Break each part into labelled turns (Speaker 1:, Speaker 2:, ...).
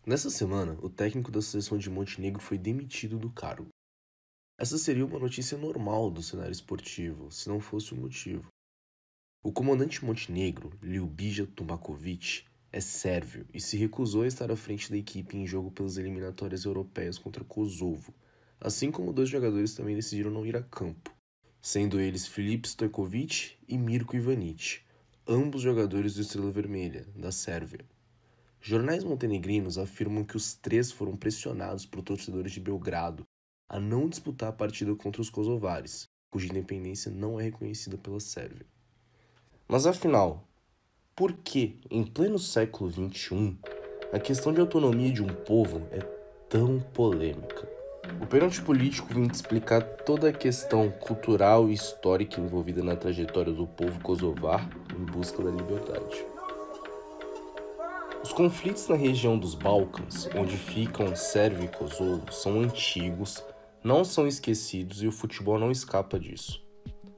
Speaker 1: Nessa semana, o técnico da seleção de Montenegro foi demitido do cargo. Essa seria uma notícia normal do cenário esportivo, se não fosse o motivo. O comandante montenegro, Ljubija Tumaković, é sérvio e se recusou a estar à frente da equipe em jogo pelas eliminatórias europeias contra Kosovo, assim como 2 jogadores também decidiram não ir a campo, sendo eles Filip Stojković e Mirko Ivanić, ambos jogadores do Estrela Vermelha, da Sérvia. Jornais montenegrinos afirmam que os 3 foram pressionados por torcedores de Belgrado a não disputar a partida contra os kosovares, cuja independência não é reconhecida pela Sérvia. Mas afinal, por que, em pleno século XXI, a questão de autonomia de um povo é tão polêmica? O pênalti político vem explicar toda a questão cultural e histórica envolvida na trajetória do povo kosovar em busca da liberdade. Os conflitos na região dos Balcãs, onde ficam Sérvia e Kosovo, são antigos, não são esquecidos e o futebol não escapa disso.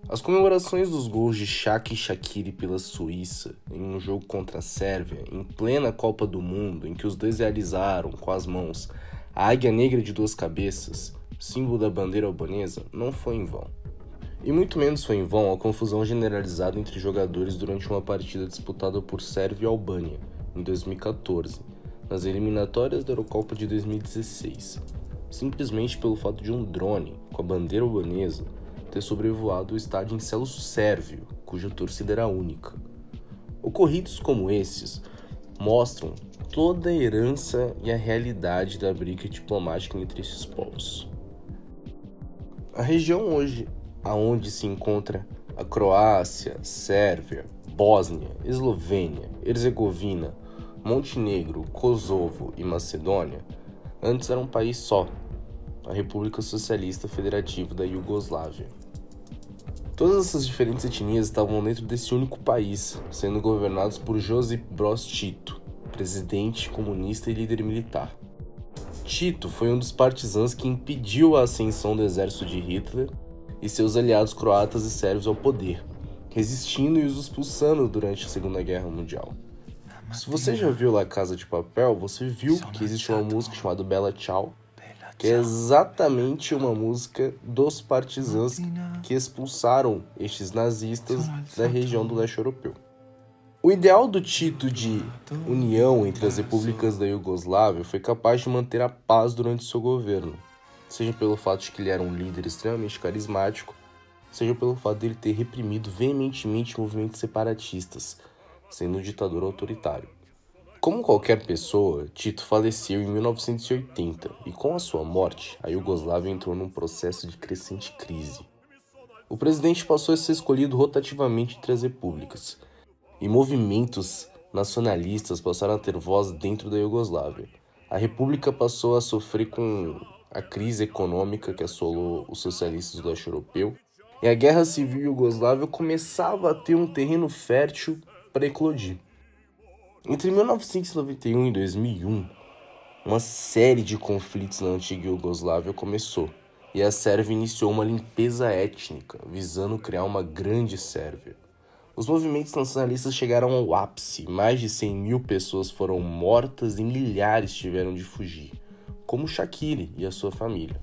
Speaker 1: As comemorações dos gols de Shaq e Shaqiri pela Suíça em um jogo contra a Sérvia, em plena Copa do Mundo, em que os dois realizaram, com as mãos, a águia negra de 2 cabeças, símbolo da bandeira albanesa, não foi em vão. E muito menos foi em vão a confusão generalizada entre jogadores durante uma partida disputada por Sérvia e Albânia, em 2014, nas eliminatórias da Eurocopa de 2016, simplesmente pelo fato de um drone, com a bandeira albanesa, ter sobrevoado o estádio em solo sérvio, cuja torcida era única. Ocorridos como esses mostram toda a herança e a realidade da briga diplomática entre esses povos. A região hoje, aonde se encontra a Croácia, Sérvia, Bósnia, Eslovênia, Herzegovina, Montenegro, Kosovo e Macedônia, antes era um país só, a República Socialista Federativa da Iugoslávia. Todas essas diferentes etnias estavam dentro desse único país, sendo governados por Josip Broz Tito, presidente comunista e líder militar. Tito foi um dos partisãs que impediu a ascensão do exército de Hitler e seus aliados croatas e sérvios ao poder, resistindo e os expulsando durante a Segunda Guerra Mundial. Se você já viu La Casa de Papel, você viu que existe uma música chamada Bella Ciao, que é exatamente uma música dos partisãs que expulsaram estes nazistas da região do leste europeu. O ideal do Tito de união entre as repúblicas da Iugoslávia foi capaz de manter a paz durante seu governo, seja pelo fato de que ele era um líder extremamente carismático, seja pelo fato de ele ter reprimido veementemente movimentos separatistas, sendo um ditador autoritário. Como qualquer pessoa, Tito faleceu em 1980 e com a sua morte, a Iugoslávia entrou num processo de crescente crise. O presidente passou a ser escolhido rotativamente entre as repúblicas, e movimentos nacionalistas passaram a ter voz dentro da Iugoslávia. A república passou a sofrer com a crise econômica que assolou os socialistas do leste europeu, e a guerra civil iugoslava começava a ter um terreno fértil para eclodir. Entre 1991 e 2001, uma série de conflitos na antiga Iugoslávia começou, e a Sérvia iniciou uma limpeza étnica, visando criar uma grande Sérvia. Os movimentos nacionalistas chegaram ao ápice, mais de 100 mil pessoas foram mortas e milhares tiveram de fugir, como Shaqiri e a sua família.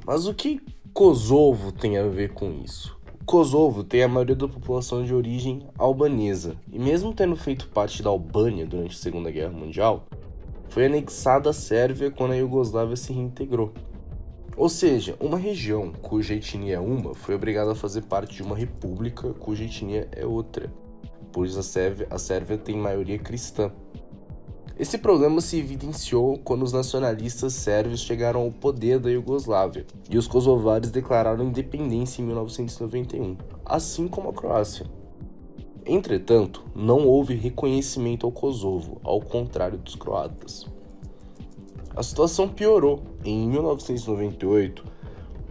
Speaker 1: Mas o que Kosovo tem a ver com isso? Kosovo tem a maioria da população de origem albanesa, e mesmo tendo feito parte da Albânia durante a Segunda Guerra Mundial, foi anexada à Sérvia quando a Iugoslávia se reintegrou. Ou seja, uma região cuja etnia é uma foi obrigada a fazer parte de uma república cuja etnia é outra, pois a Sérvia tem maioria cristã. Esse problema se evidenciou quando os nacionalistas sérvios chegaram ao poder da Iugoslávia e os kosovares declararam independência em 1991, assim como a Croácia. Entretanto, não houve reconhecimento ao Kosovo, ao contrário dos croatas. A situação piorou. Em 1998,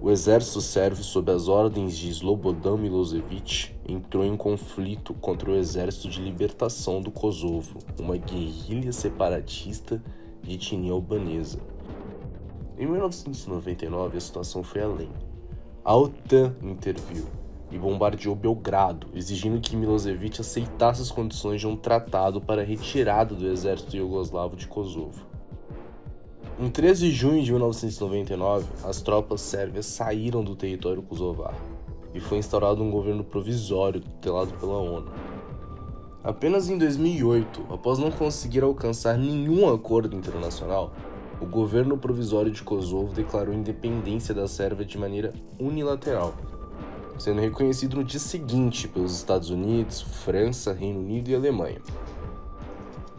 Speaker 1: o exército sérvio, sob as ordens de Slobodan Milošević, entrou em conflito contra o Exército de Libertação do Kosovo, uma guerrilha separatista de etnia albanesa. Em 1999, a situação foi além. A OTAN interviu, e bombardeou Belgrado, exigindo que Milošević aceitasse as condições de um tratado para a retirada do exército iugoslavo de Kosovo. Em 13 de junho de 1999, as tropas sérvias saíram do território kosovar e foi instaurado um governo provisório tutelado pela ONU. Apenas em 2008, após não conseguir alcançar nenhum acordo internacional, o governo provisório de Kosovo declarou a independência da Sérvia de maneira unilateral, sendo reconhecido no dia seguinte pelos Estados Unidos, França, Reino Unido e Alemanha.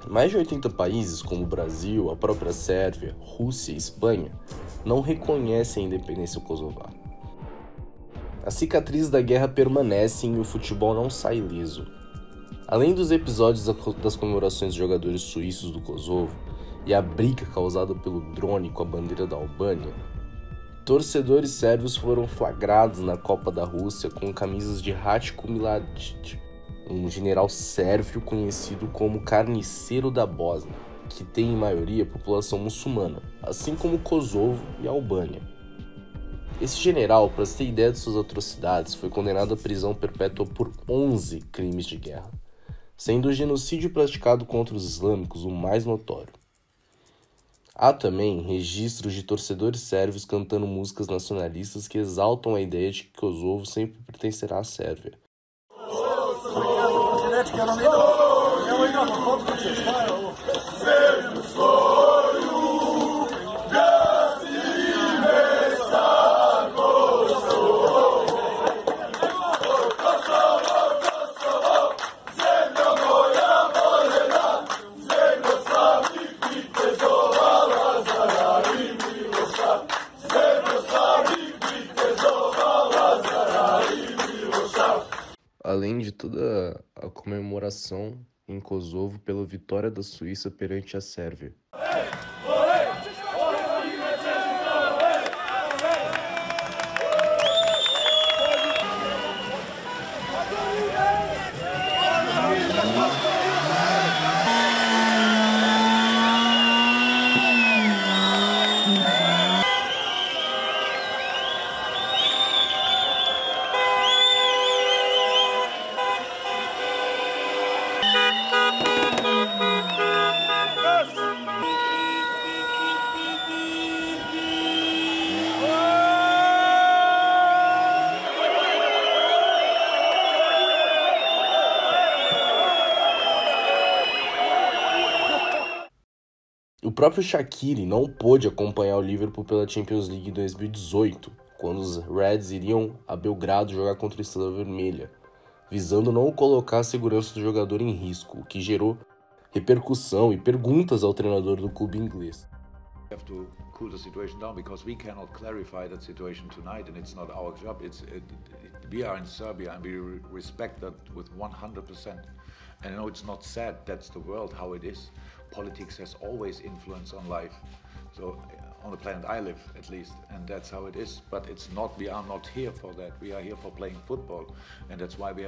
Speaker 1: Mais de 80 países, como o Brasil, a própria Sérvia, Rússia e Espanha, não reconhecem a independência kosovar. As cicatrizes da guerra permanecem e o futebol não sai ileso. Além dos episódios das comemorações de jogadores suíços do Kosovo e a briga causada pelo drone com a bandeira da Albânia, torcedores sérvios foram flagrados na Copa da Rússia com camisas de Ratko Mladić, um general sérvio conhecido como Carniceiro da Bósnia, que tem em maioria população muçulmana, assim como Kosovo e Albânia. Esse general, para se ter ideia de suas atrocidades, foi condenado à prisão perpétua por 11 crimes de guerra, sendo o genocídio praticado contra os islâmicos o mais notório. Há também registros de torcedores sérvios cantando músicas nacionalistas que exaltam a ideia de que Kosovo sempre pertencerá à Sérvia. Além de toda a comemoração em Kosovo pela vitória da Suíça perante a Sérvia. O próprio Shaqiri não pôde acompanhar o Liverpool pela Champions League em 2018, quando os Reds iriam a Belgrado jogar contra a Estrela Vermelha, visando não colocar a segurança do jogador em risco, o que gerou repercussão e perguntas ao treinador do clube inglês.
Speaker 2: We have to cool the situation down because we cannot clarify that situation tonight, and it's not our job. We are in Serbia and we respect that with 100%. And I know it's not sad, that's the world how it is. Politics has always influence on life. So on the planet I live, at least, and that's how it is. But it's not. We are not here for that. We are here for playing football, and that's why we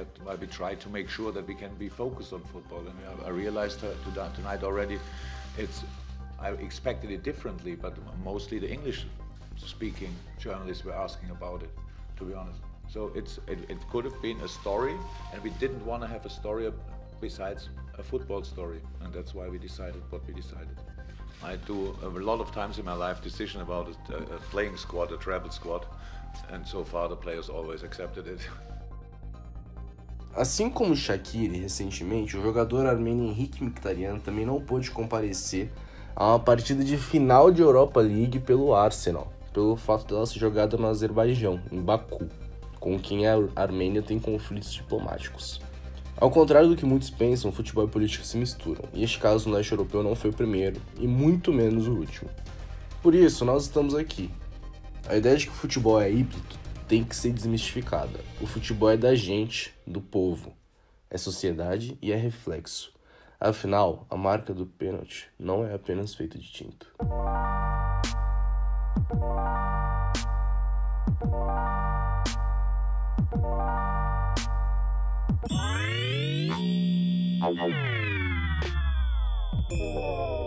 Speaker 2: try to make sure that we can be focused on football. And I realized tonight already, I expected it differently, but mostly the English-speaking journalists were asking about it, to be honest. So it could have been a story, and we didn't want to have a story besides a football story, and that's why we decided what we decided. I do a lot of times in my life decision about a playing squad, a travel squad, and so far the players always accepted it.
Speaker 1: Assim como o Shaqiri, recentemente, o jogador armênio Henrikh Mkhitaryan também não pôde comparecer a uma partida de final de Europa League pelo Arsenal, pelo fato dela ser jogada no Azerbaijão, em Baku, com quem a Armênia tem conflitos diplomáticos. Ao contrário do que muitos pensam, futebol e política se misturam, e este caso no leste europeu não foi o primeiro, e muito menos o último. Por isso, nós estamos aqui. A ideia de que o futebol é híbrido tem que ser desmistificada. O futebol é da gente, do povo. É sociedade e é reflexo. Afinal, a marca do pênalti não é apenas feita de tinta. Oh.